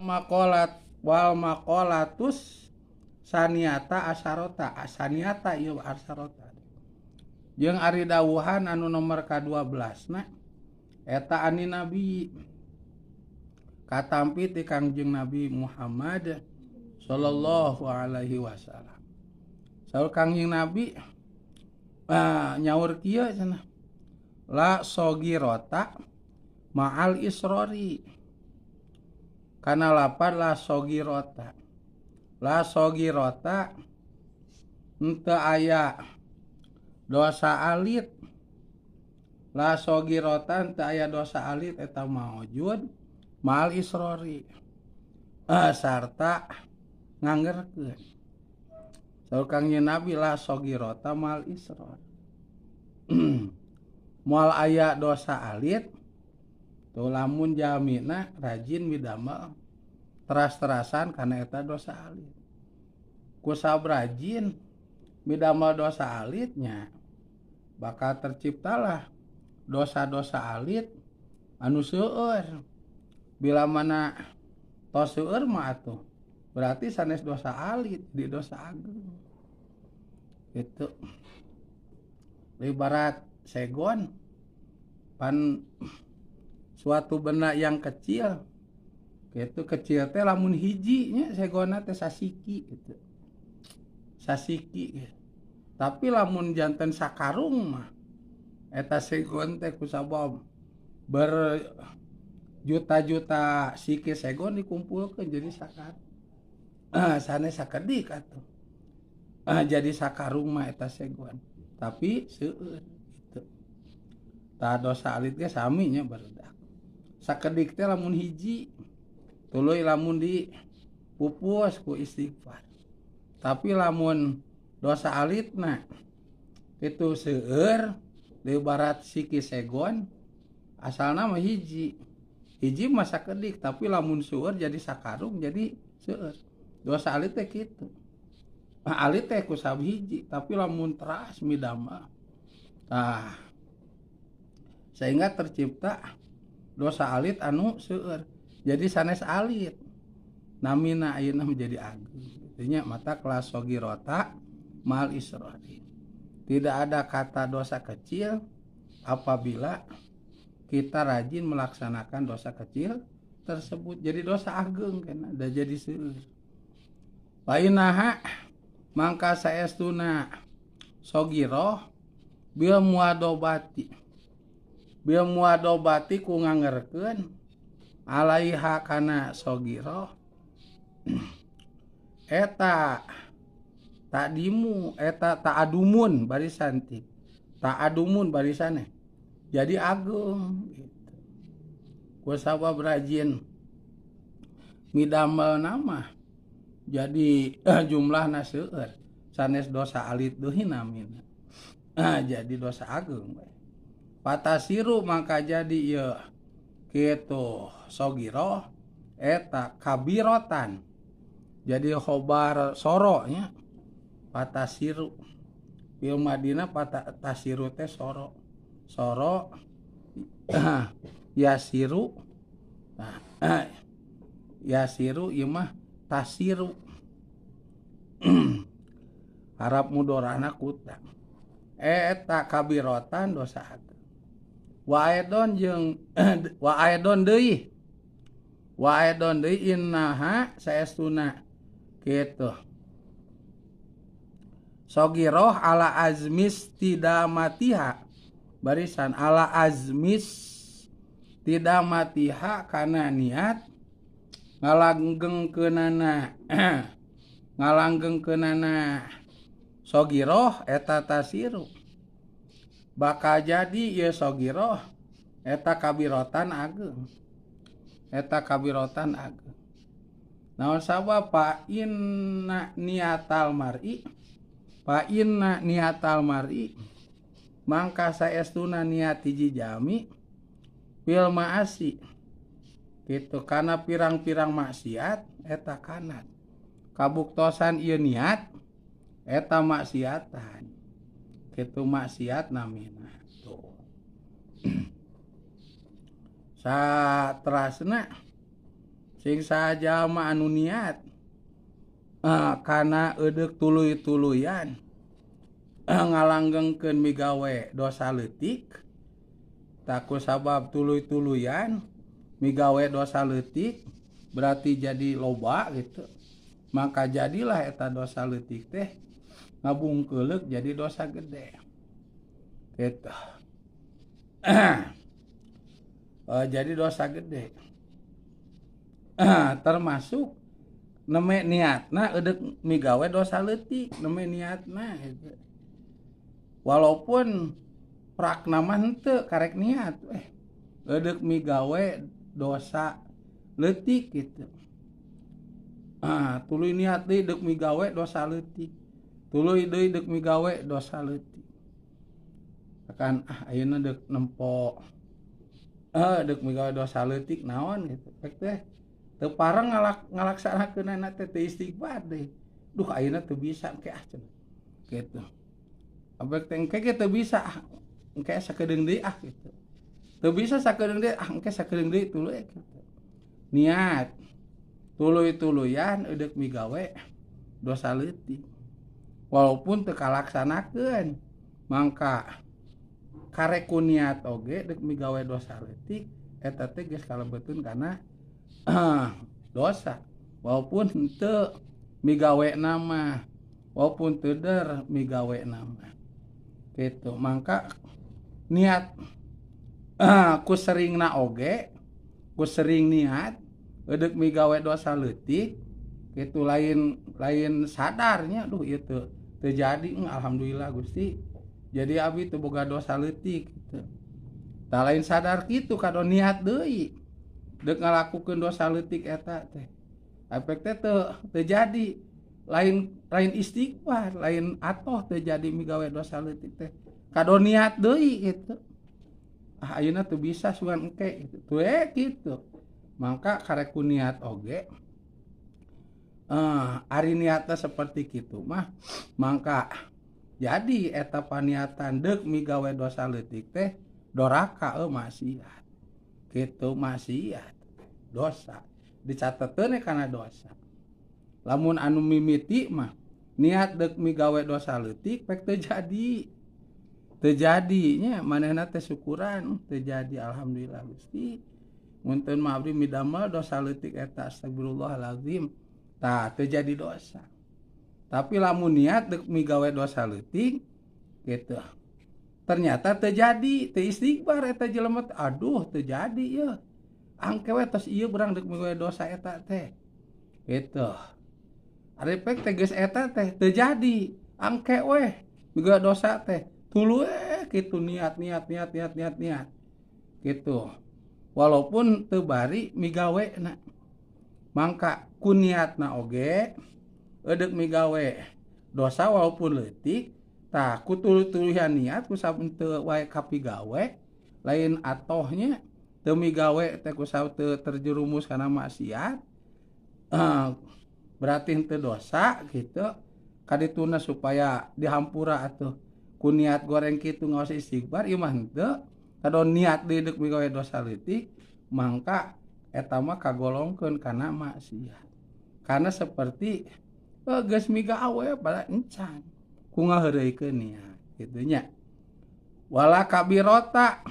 Makolat wal makolatus saniata asarota saniata ieu asarota jeung ari dawuhan anu nomor ka-12 na eta ani nabi katampi ti Kangjeng Nabi Muhammad sallallahu alaihi wasallam. Saur Kangjeng Nabi nyaur kieu cenah la sogirota ma'al isrori kana lapar la sogirota henteu aya dosa alit la sogirota henteu aya dosa alit eta maujud ma'al isrori sarta nganggerkeun. Saur Kangjeng Nabi la sogirota ma'al isrori moal aya dosa alit tuh lamun jamina rajin midamel teras-terasan karena eta dosa alit. Kusab rajin midamel dosa alitnya bakal terciptalah dosa-dosa alit anu seueur. Bila mana tos seueur mah atuh berarti sanes dosa alit di dosa agung. Gitu. Ibarat segon pan suatu benda yang kecil gitu kecil teh lamun hiji nya segona teh sasiki gitu sasiki gitu. Tapi lamun janten sakarung mah eta segon teh kusabab berjuta-juta siki segon dikumpulkeun jadi sakar sanes sakedik atuh jadi sakarung mah eta segon tapi seueur gitu. Tah dosa alit ge sami nya barudak sakedik teh lamun hiji tuluy lamun di pupus ku istighfar. Tapi lamun dosa alitna itu seueur ibarat siki segon asalna mah hiji mah sakedik tapi lamun seueur jadi sakarung jadi seueur. Dosa alit teh kitu. Alit teh ku sabhiji tapi lamun teras midamel sehingga tercipta dosa alit anu seueur jadi sanes alit namina ayeuna menjadi agung. Artinya mata kelas sogirota mal isrori tidak ada kata dosa kecil apabila kita rajin melaksanakan dosa kecil tersebut jadi dosa agung kan ada jadi seueur. Bainaha mangka saestuna sogiroh bil muadobati ku ngangerkeun alaiha kana sogiroh eta takdimu eta ta'adumun barisanti ta'adumun barisane jadi agung gitu. Kusabab rajin midamel nama jadi jumlahna seueur sanes dosa alit deui namina jadi dosa agung we. Patasiru maka jadi ieu kitu sogiroh eta kabirotan jadi khobar soro nya patasiru fil Madinah patasiru teh soro yasiru yasiru ieu mah tasiru Arab mudorana kuta eta kabirotan dosa agung. Wa aidon deui innaha saestuna kitu sogiroh ala azmis tidak matiha barisan ala azmis tidak matiha kana niat ngalanggengkeunana sogiroh eta tasiru bakal jadi ieu sogiroh eta kabirotan agung. Naon sabab fa inna niatal mar'i mangka saestuna niat hiji jami fil ma'asi kitu kana pirang-pirang maksiat eta kanat kabuktosan ieu niat eta maksiatan kitu maksiat namina tuh saterasna sing saja mah anu niat kana eudeuh tuluy-tuluyan ngalanggengkeun migawe dosa leutik taku sabab tuluy-tuluyan migawe dosa leutik berarti jadi loba gitu, maka jadilah eta dosa leutik teh ngabungkeuleuk jadi dosa gede gitu. Jadi dosa gede termasuk neme niatna eudeuh migawe dosa leutik neme niatna gitu. Walaupun prakna mah henteu karek niat eudeuh migawe dosa leutik gitu. Tuluy niat deui deuk migawe dosa leutik. Tuluy deui deuk migawe dosa leutik. Akan ayeuna deuk nempo deuk migawe dosa leutik naon gitu. Pek teh teu pareng ngalaksanakeunana teh teu istighfar deui. Duh ayeuna teu bisa engke cenah. Gitu. Abek teh engke teu bisa engke sakedeung deui gitu. Teu bisa sakedeung deui engke sakedeung deui tuluy gitu. Niat tuluy-tuluyan eudeuh migawe dosa leutik. Walaupun teu kalaksanakeun mangka karek ku niat oge deuk migawe dosa leutik eta teh geus kalebetkeun kana dosa. Walaupun henteu migawe nama, walaupun teu der migawe nama. Gitu. Mangka niat ku seringna oge, ku sering niat eudeuh migawe dosa leutik kitu lain sadarnya duh ieu teu jadi alhamdulillah Gusti. Jadi abi teu boga dosa leutik gitu. Tah lain sadar kitu kado niat deui deuk ngalakukeun dosa leutik eta teh. Efek teh teu jadi lain istighfar, lain atoh teu jadi migawe dosa leutik teh. Kado niat deui gitu. Ayeuna teu bisa sugan engke gitu. Teu gitu. Mangka karek ku niat oge ari niatna seperti kitu mah mangka jadi eta paniatan deuk migawe dosa leutik teh doraka maksiat. Kitu maksiat dosa dicateteun kana dosa. Lamun anu mimiti mah niat deuk migawe dosa leutik pek teu jadi. Teu jadinya manehna teh syukuran teu jadi alhamdulillah Gusti. Munten mah abdi midamel dosa leutik eta astagfirullahalazim. Tah teu jadi dosa. Tapi lamun niat deuk migawe dosa leutik gitu. Ternyata teu jadi, teu istighfar eta jelema teh. Aduh teu jadi yeuh. Angke we tos ieu urang deuk migawe dosa eta teh. Gitu. Ari pek teh geus eta teh teu jadi. Angke we migawe dosa teh. Tuluy kitu niat. Gitu. Walaupun teu bari migawena. Mangka ku niatna oge eudeuh migawe dosa walaupun leutik. Tah ku tuluy-tuluyan niat ku saben teu wae kapigawe lain atohnya teu migawe teh ku saha teu terjerumus kana maksiat. Berarti henteu dosa gitu. Kadituna supaya dihampura atuh ku niat goreng kitu ngaos istighfar ieu mah henteu. Kado niat deui deuk migawe dosa leutik mangka eta mah kagolongkeun kana maksiat. Karena seperti geus migawe bala encan ku ngaheureuikeun niat kitu nya. Wala kabirota